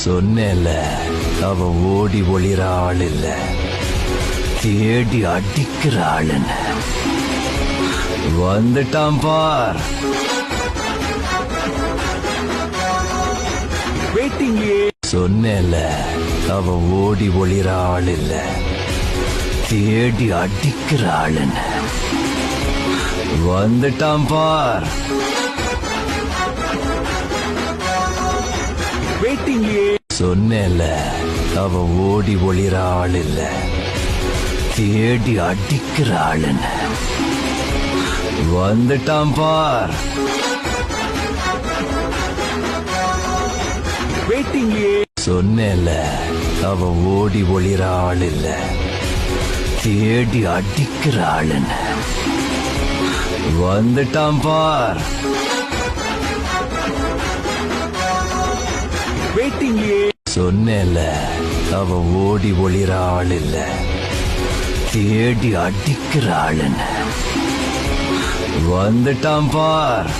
சொன்னேன்ல, அவ ஓடி ஒளிர ஆள் இல்ல, தேடி அடிக்கிற ஆளுன்னு. வந்துட்டான் பார். சொன்னேன்ல, அவ ஓடி ஒளிர ஆள் இல்ல, தேடி அடிக்கிற ஆளுன்னு. வந்துட்டான் பார். சொன்னேன்ல, அவ ஓடி ஒளிர ஆள் இல்ல, தேடி அடிக்கிற ஆளுன்னு. வந்துட்டான் பார். சொன்னேன்ல, அவ ஓடி ஒளிர ஆள் இல்ல, தேடி அடிக்கிற ஆளுன்னு. வந்துட்டான் பார். சொன்னேன்ல, அவ ஓடி ஒளிர ஆள் இல்ல, தேடி அடிக்கிற ஆளுன்னு. வந்துட்டான் பார்.